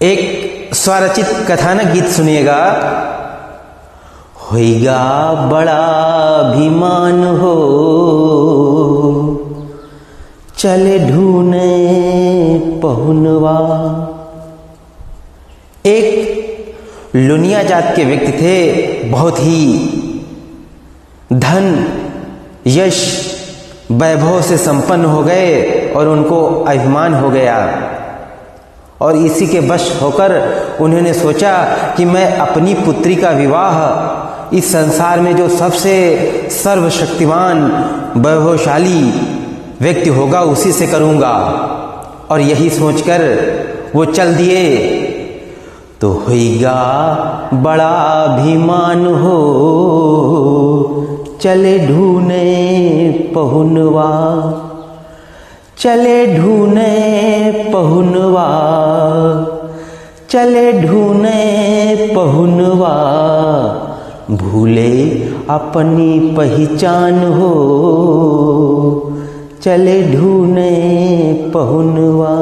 एक स्वरचित कथानक गीत सुनिएगा। होइगा बड़ा अभिमान हो, चले ढूंढे पहुनवा। एक लुनिया जात के व्यक्ति थे, बहुत ही धन यश वैभव से संपन्न हो गए और उनको अभिमान हो गया। और इसी के वश होकर उन्होंने सोचा कि मैं अपनी पुत्री का विवाह इस संसार में जो सबसे सर्वशक्तिमान वैभवशाली व्यक्ति होगा उसी से करूंगा। और यही सोचकर वो चल दिए। तो होइगा बड़ा अभिमान हो, चले ढूंढे पहुनवा। चले ढूंढे पहुनवा, चले ढूंढे पहुनवा। भूले अपनी पहचान हो, चले ढूंढे पहुनवा।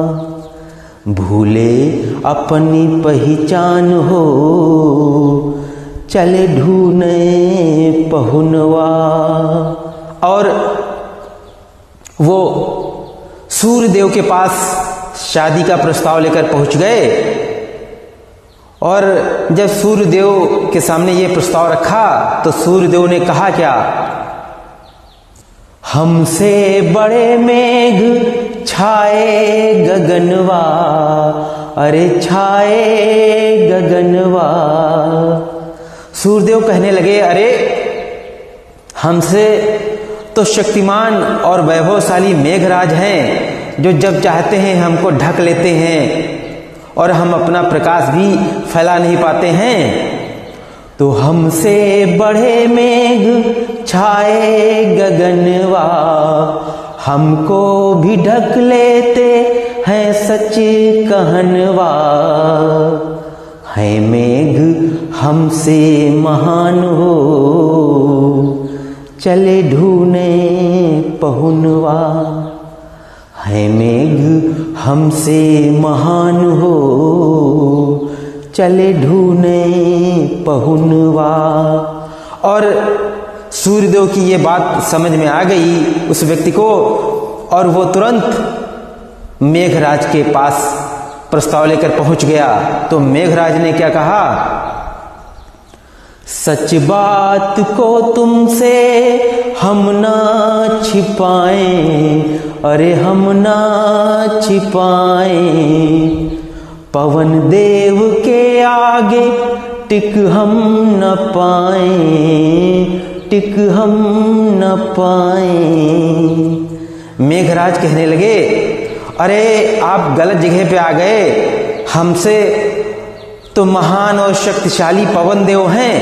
भूले अपनी पहचान हो, चले ढूंढे पहुनवा। और वो सूर्यदेव के पास शादी का प्रस्ताव लेकर पहुंच गए। और जब सूर्यदेव के सामने ये प्रस्ताव रखा तो सूर्यदेव ने कहा क्या? हमसे बड़े मेघ छाए गगनवा, अरे छाए गगनवा। सूर्यदेव कहने लगे, अरे हमसे तो शक्तिमान और वैभवशाली मेघराज हैं, जो जब चाहते हैं हमको ढक लेते हैं और हम अपना प्रकाश भी फैला नहीं पाते हैं। तो हमसे बड़े मेघ छाए गगनवा, हमको भी ढक लेते हैं सच कहनवा। है मेघ हमसे महान हो, चले ढूंढे पहुनवा। है मेघ हमसे महान हो, चले ढूंढे पहुनवा। और सूर्यदेव की ये बात समझ में आ गई उस व्यक्ति को, और वो तुरंत मेघराज के पास प्रस्ताव लेकर पहुंच गया। तो मेघराज ने क्या कहा? सच बात को तुमसे हम ना छिपाएं, अरे हम ना छिपाएं। पवन देव के आगे टिक हम न पाएं, टिक हम न पाएं। मेघराज कहने लगे, अरे आप गलत जगह पे आ गए। हमसे तो महान और शक्तिशाली पवन देव हैं,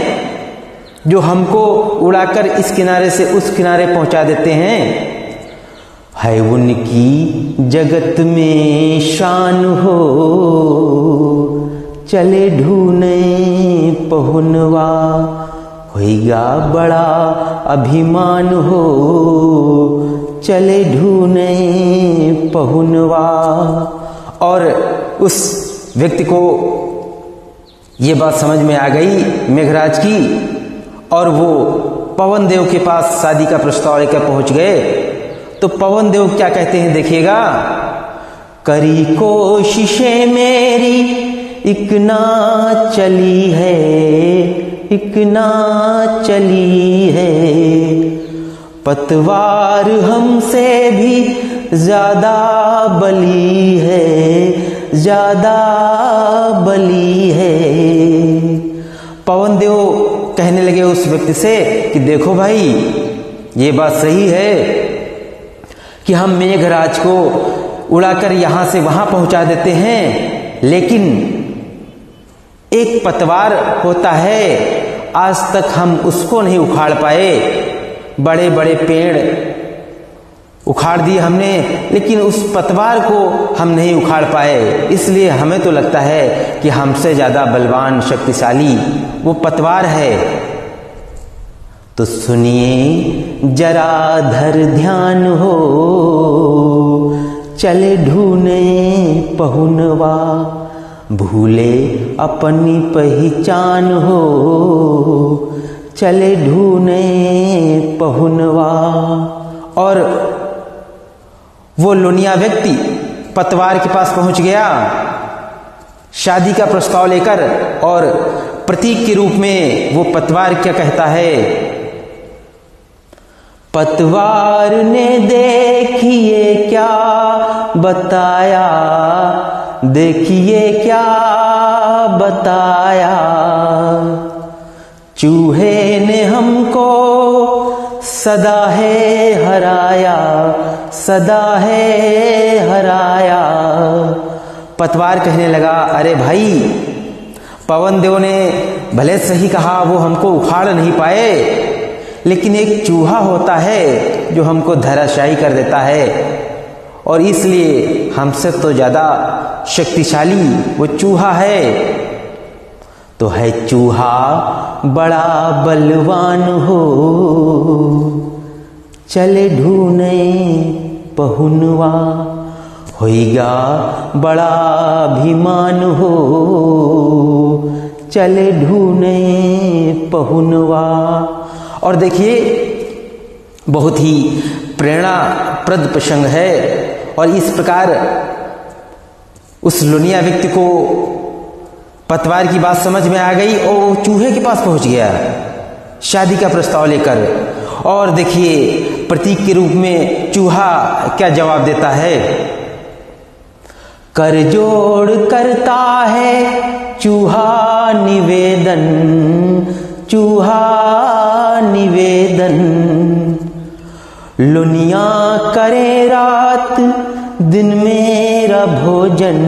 जो हमको उड़ाकर इस किनारे से उस किनारे पहुंचा देते हैं। है उनकी जगत में शान हो, चले ढूंढे पहुनवा। होइगा बड़ा अभिमान हो, चले ढूंढे पहुनवा। और उस व्यक्ति को ये बात समझ में आ गई मेघराज की, और वो पवन देव के पास शादी का प्रस्ताव लेकर पहुंच गए। तो पवन देव क्या कहते हैं देखिएगा। करी कोशिशें मेरी इक ना चली है, इक ना चली है। पतवार हमसे भी ज्यादा बली है, ज्यादा बली है। पवन देव कहने लगे उस व्यक्ति से कि देखो भाई, ये बात सही है कि हम मेघराज को उड़ाकर यहां से वहां पहुंचा देते हैं, लेकिन एक पतवार होता है, आज तक हम उसको नहीं उखाड़ पाए। बड़े बड़े पेड़ उखाड़ दिए हमने, लेकिन उस पतवार को हम नहीं उखाड़ पाए। इसलिए हमें तो लगता है कि हमसे ज्यादा बलवान शक्तिशाली वो पतवार है। तो सुनिए जरा धर ध्यान हो, चले ढूंढे पहुनवा। भूले अपनी पहचान हो, चले ढूंढे पहुनवा। और वो लुनिया व्यक्ति पतवार के पास पहुंच गया शादी का प्रस्ताव लेकर, और प्रतीक के रूप में वो पतवार क्या कहता है, पतवार ने देखिए क्या बताया, देखिए क्या बताया, चूहे ने हमको सदा है हराया, सदा है हराया। पतवार कहने लगा, अरे भाई, पवन देव ने भले सही कहा, वो हमको उखाड़ नहीं पाए, लेकिन एक चूहा होता है जो हमको धराशायी कर देता है, और इसलिए हमसे तो ज्यादा शक्तिशाली वो चूहा है। तो है चूहा बड़ा बलवान हो, चले ढूंढे पहुनवा। होइगा बड़ा अभिमान हो, चले ढूंढे पहुनवा। और देखिए, बहुत ही प्रेरणाप्रद प्रसंग है, और इस प्रकार उस लुनिया व्यक्ति को पतवार की बात समझ में आ गई और वो चूहे के पास पहुंच गया शादी का प्रस्ताव लेकर। और देखिए, प्रतीक के रूप में चूहा क्या जवाब देता है, कर जोड़ करता है चूहा निवेदन, चूहा निवेदन, लुनिया करे रात दिन मेरा भोजन,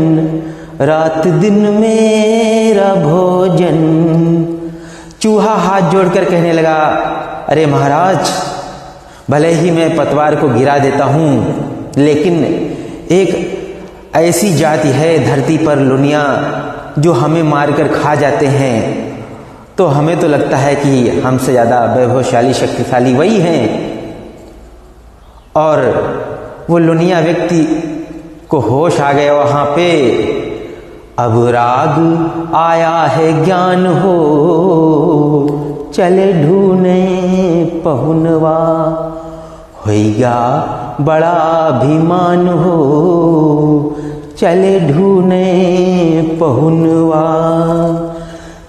रात दिन मेरा भोजन। चूहा हाथ जोड़कर कहने लगा, अरे महाराज, भले ही मैं पतवार को गिरा देता हूं, लेकिन एक ऐसी जाति है धरती पर लुनिया जो हमें मारकर खा जाते हैं, तो हमें तो लगता है कि हमसे ज्यादा वैभवशाली शक्तिशाली वही हैं। और वो लुनिया व्यक्ति को होश आ गया वहां पे, अब राग आया है ज्ञान हो, चले ढूंढे पहुनवा। होइगा बड़ा अभिमान हो, चले ढूंढे पहुनवा,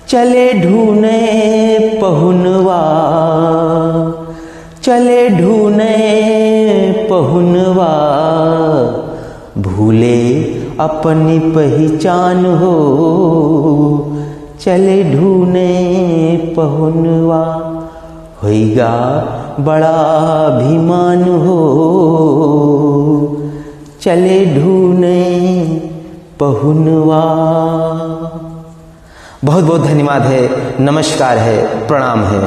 चले ढूंढे पहुनवा, चले ढूंढे पहुनवा। भूले अपनी पहचान हो, चले ढूंढे पहुनवा। होइगा बड़ा अभिमान हो, चले ढूंढे पहुनवा। बहुत बहुत धन्यवाद है, नमस्कार है, प्रणाम है।